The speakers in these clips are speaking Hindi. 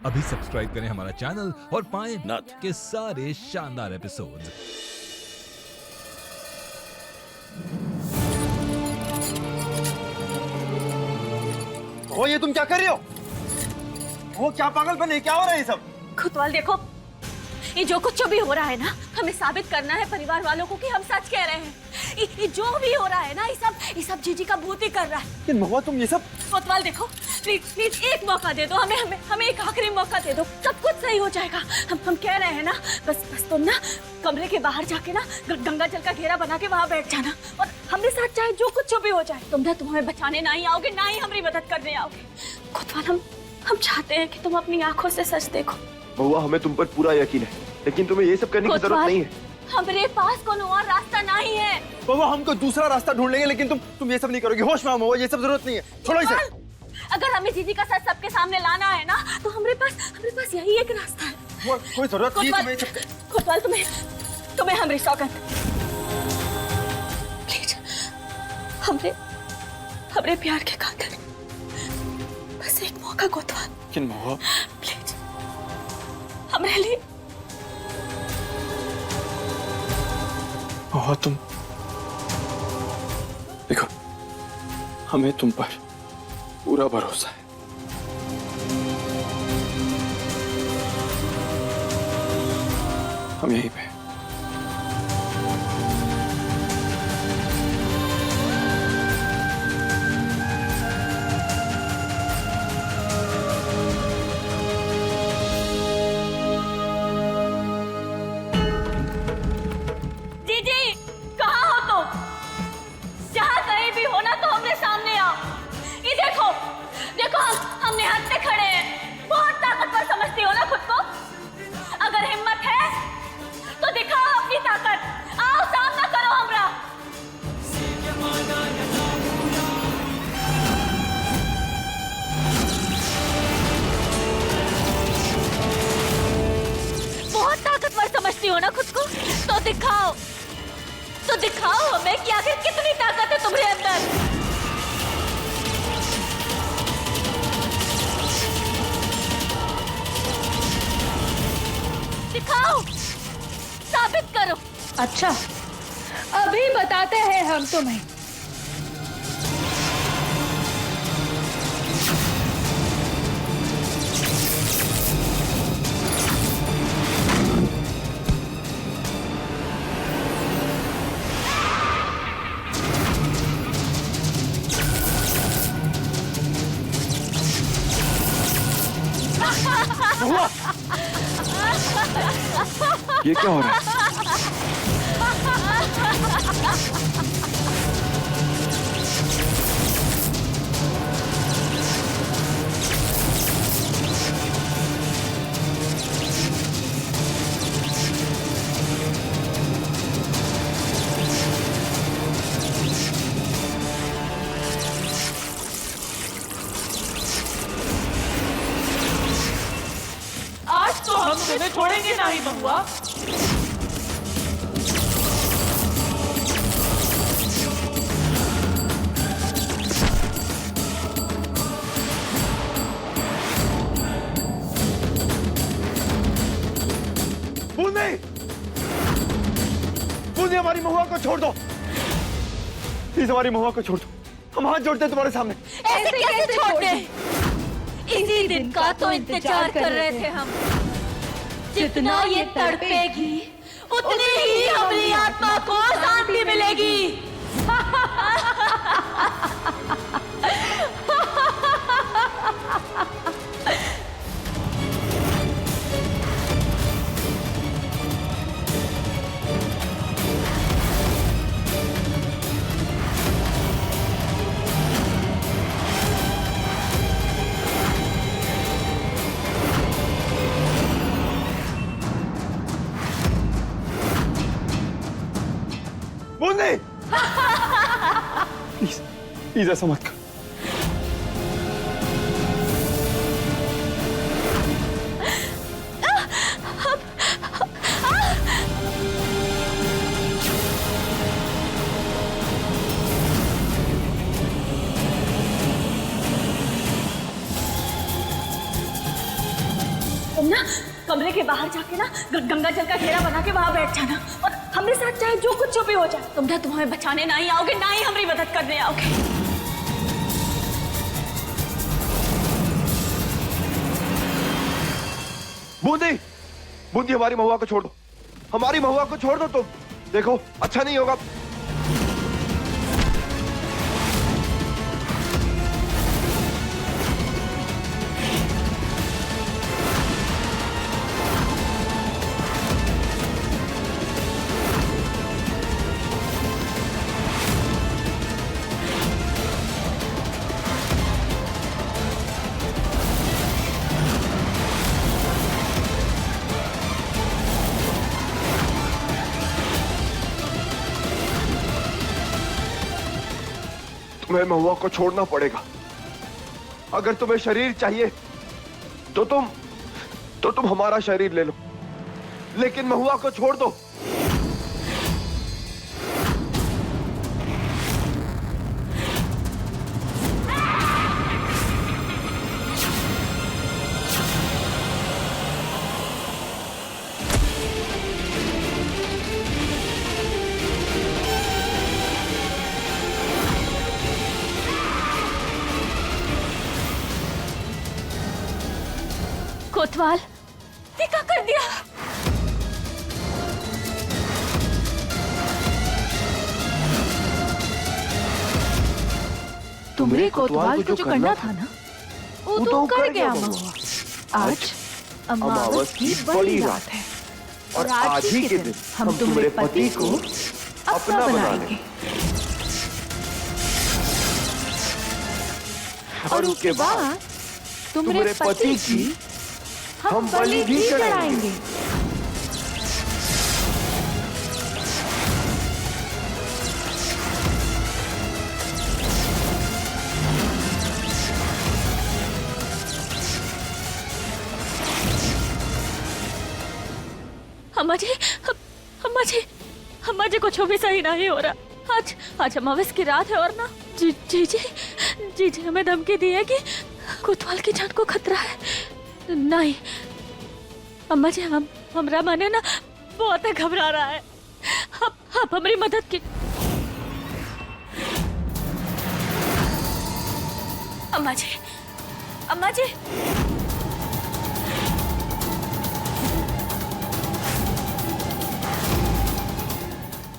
अभी सब्सक्राइब करें हमारा चैनल और पाएं नाथ। के सारे शानदार एपिसोड्स। ओ ये तुम क्या कर रही हो? वो क्या पागलपन है? क्या हो रहा है ये सब? खुतवाल देखो, ये जो कुछ भी हो रहा है ना, हमें साबित करना है परिवार वालों को कि हम सच कह रहे हैं। ये जो भी हो रहा है ना, ये सब जीजी का भूत ही कर रहा है। लेकिन महुआ तुम ये सब। खुतवाल देखो, प्लीज प्लीज एक मौका दे दो हमें, हमें एक आखिरी मौका दे दो, सब कुछ सही हो जाएगा। हम कह रहे हैं ना, बस तुम ना कमरे के बाहर जाके ना गंगा जल का घेरा बना के वहाँ बैठ जाना, और हमने साथ चाहे जो कुछ भी हो जाए, तुम हमें बचाने ना ही आओगे, ना ही हमारी मदद करने आओगे। खुतवाल हम चाहते हैं कि तुम अपनी आंखों से सच देखो। महुआ हमें तुम पर पूरा यकीन है, लेकिन तुम्हें ये सब करने की जरूरत नहीं है। हमारे पास कोई और रास्ता नहीं है। महुआ हम कोई दूसरा रास्ता ढूंढ लेंगे, लेकिन तुम ये सब नहीं करोगे। होश में आओ महुआ, ये सब जरूरत नहीं है, छोड़ो इसे। अगर हमें जीजी का सच सबके सामने लाना है ना, तो हमारे पास यही एक रास्ता है। कोई जरूरत नहीं तुम्हें सब। खुतवाल तुम्हें हमारी सौगंध, प्लीज हमरे प्यार के खातिर बस एक मौका खुतवाल। लेकिन महुआ प्लीज हमारे लिए। महुआ तुम देखो, हमें तुम पर पूरा भरोसा है। हम यहीं पे। जीजी कहाँ हो तुम? जहाँ कहीं भी हो ना, तो हमरे सामने आओ। ये देखो हमने हाथ से खड़े हैं। बहुत ताकतवर समझती हो ना खुद को? अगर हिम्मत है तो दिखाओ अपनी ताकत, आओ सामना करो हमरा। बहुत ताकतवर समझती हो ना खुद को? तो दिखाओ हमें कि आखिर कितनी ताकत है तुम्हारे अंदर। दिखाओ, साबित करो। अच्छा, अभी बताते हैं हम तुम्हें। महुआ ये क्या हो रहा है? आज तो हम तुम्हें छोड़ेंगे नहीं महुआ। बूंदी, बूंदी हमारी महुआ को छोड़ दो, प्लीज हमारी महुआ को छोड़ दो। हम हाथ जोड़ते हैं तुम्हारे सामने। ऐसे कैसे छोड़ दे? इसी दिन का तो इंतजार कर रहे थे हम। जितना ये तड़पेगी, उतनी ही हमारी आत्मा को शांति मिलेगी। बूंदी प्लीज प्लीज ऐसा मत कर। तुम ना कमरे के बाहर जाके ना गंगा जल का घेरा बना के वहां बैठ जाना और हमारे साथ चाहे जो कुछ भी हो जाए तुम हमें बचाने ना ही आओगे ना ही हमारी मदद करने आओगे। बूंदी, बूंदी हमारी महुआ को छोड़ दो, हमारी महुआ को छोड़ दो। तुम देखो अच्छा नहीं होगा। तुम्हें महुआ को छोड़ना पड़ेगा। अगर तुम्हें शरीर चाहिए तो तुम हमारा शरीर ले लो, लेकिन महुआ को छोड़ दो। कोतवाल, ये क्या कर दिया? तुमरे कोतवाल को जो करना था ना वो तो कर गया महुआ। आज अमावस की बड़ी रात है और आज ही के दिन हम तुम्हारे पति को अपना बनाएंगे और उसके बाद तुम्हारे पति की हम बलि भी चढ़ाएंगे। अम्मा जी कुछ भी सही नहीं हो रहा। आज अमावस की रात है और ना जी हमें धमकी दी है कि कोतवाल की जान को खतरा है। नहीं अम्मा जी, हमरा माने ना बहुत घबरा रहा है। आप हमारी मदद की। अम्मा जी अम्मा जी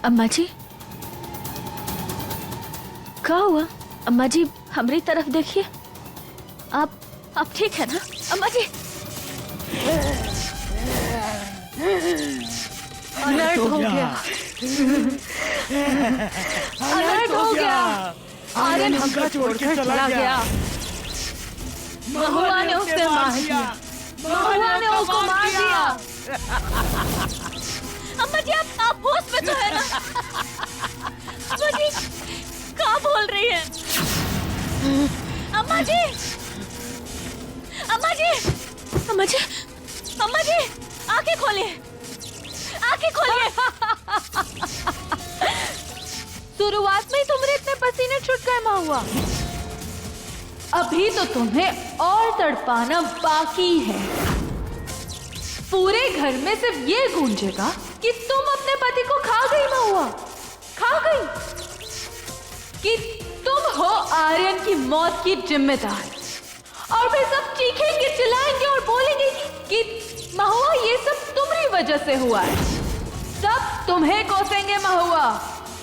अम्मा जी क्या हुआ? अम्मा जी हमारी तरफ देखिए। आप ठीक है ना अम्मा जी? अलर्ट हो गया। अलर्ट हो गया। आर्यन हमको छोड़कर चला गया। महुआ ने उसे मार दिया। महुआ ने उसको मार दिया। अम्मा जी आप होश में तो है ना? अम्मा जी क्या बोल रही है? अम्मा जी अम्मा जी अम्मा जी अम्मा जी आंखें खोलिए, आंखें खोलिए। शुरुआत में ही तुम्हारे इतने पसीने छूट गए महुआ। अभी तो तुम्हें और तड़पाना बाकी है। पूरे घर में सिर्फ ये गूंजेगा कि तुम अपने पति को खा गई महुआ, खा गई। कि तुम हो आर्यन की मौत की जिम्मेदार। और वे सब चीखेंगे, चिल्लाएंगे और बोलेंगे कि महुआ ये सब तुम्हारी वजह से हुआ है। सब तुम्हें कोसेंगे महुआ,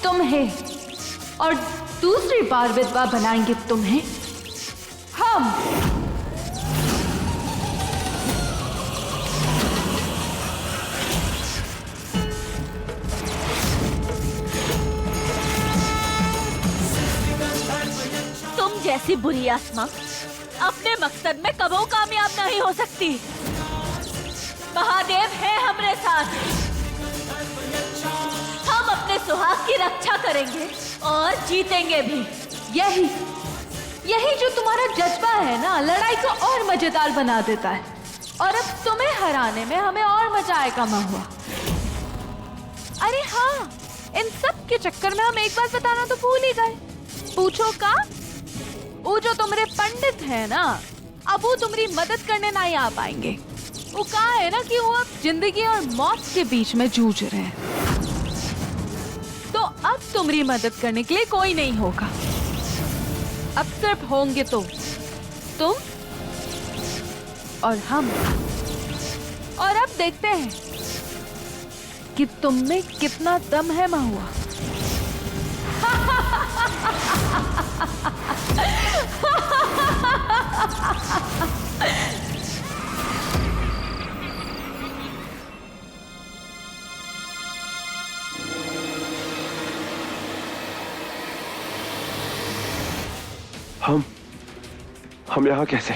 तुम्हें। और दूसरी बार विधवा बनाएंगे तुम्हें हम। तुम जैसी बुरी आत्मा अपने मकसद में कबो कामयाब नहीं हो सकती। महादेव है हमारे साथ। हम अपने सुहाग की रक्षा करेंगे और जीतेंगे भी। यही जो तुम्हारा जज्बा है ना, लड़ाई को और मजेदार बना देता है। और अब तुम्हें हराने में हमें और मजा आएगा महुआ। अरे हाँ, इन सब के चक्कर में हम एक बात बताना तो भूल ही गए। पूछो का? वो जो तुम्हारे पंडित है ना, अब वो तुम्हारी मदद करने नहीं आ पाएंगे। वो कहा है ना कि वो अब जिंदगी और मौत के बीच में जूझ रहे हैं। तो अब तुम्हारी मदद करने के लिए कोई नहीं होगा। अब सिर्फ होंगे तुम और हम। और अब देखते हैं कि तुम में कितना दम है महुआ। हम यहाँ कैसे?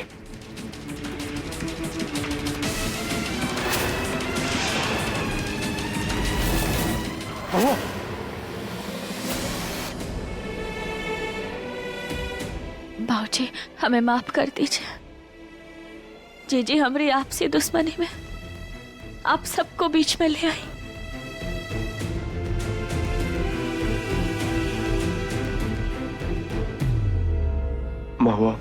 बाबूजी हमें माफ कर दीजिए। जीजी हमारी आपसी दुश्मनी में आप सबको बीच में ले आई। महुआ,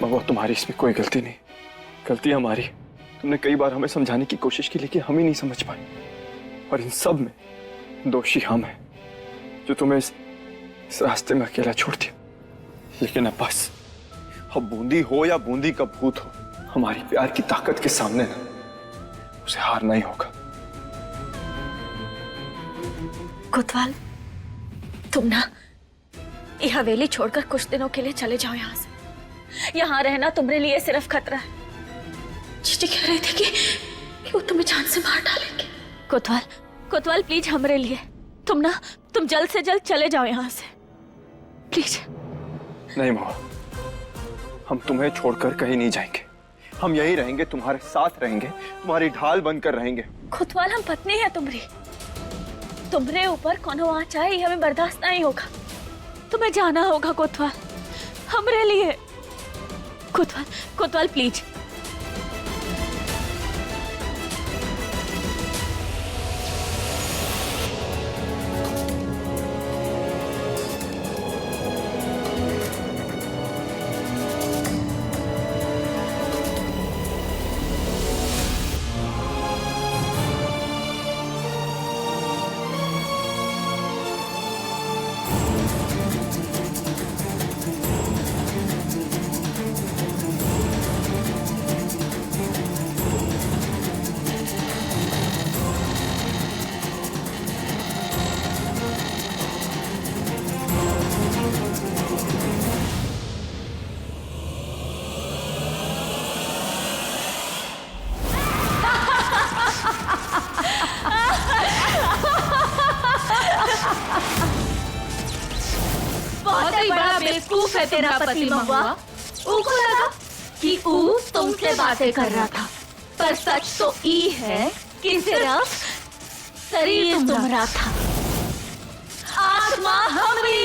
महुआ, तुम्हारी इसमें कोई गलती नहीं। गलती हमारी। तुमने कई बार हमें समझाने की कोशिश की लेकिन हम ही नहीं समझ पाए। और इन सब में दोषी हम हैं जो तुम्हें इस रास्ते में अकेला छोड़ दिया। लेकिन अब बस, अब बूंदी हो या बूंदी का भूत हो, हमारी प्यार की ताकत के सामने ना उसे हारना ही होगा। कोतवाल, तुम ना ये हवेली छोड़कर कुछ दिनों के लिए चले जाओ यहाँ से। यहाँ रहना तुम्हारे लिए सिर्फ खतरा है। जीजी कह रही थी कि वो तुम्हें जान से मार डालेंगे। कोतवाल प्लीज हमारे लिए तुम जल्द से जल्द चले जाओ यहाँ से प्लीज। नहीं महुआ, हम तुम्हें छोड़कर कहीं नहीं जाएंगे। हम यही रहेंगे, तुम्हारे साथ रहेंगे, तुम्हारी ढाल बनकर रहेंगे। कोतवाल, हम पत्नी है तुम्हारे ऊपर कोनो आँच आए ये हमें बर्दाश्त नहीं होगा। तुम्हें जाना होगा कोतवाल, हमारे लिए। कोतवाल प्लीज। बहुत ही बड़ा बेवकूफ है तेरा पति महुआ। उनको लगा कि ऊ तुमसे बातें कर रहा था, पर सच तो ई है कि सिर्फ शरीर तुम्हारा था, आत्मा हमारी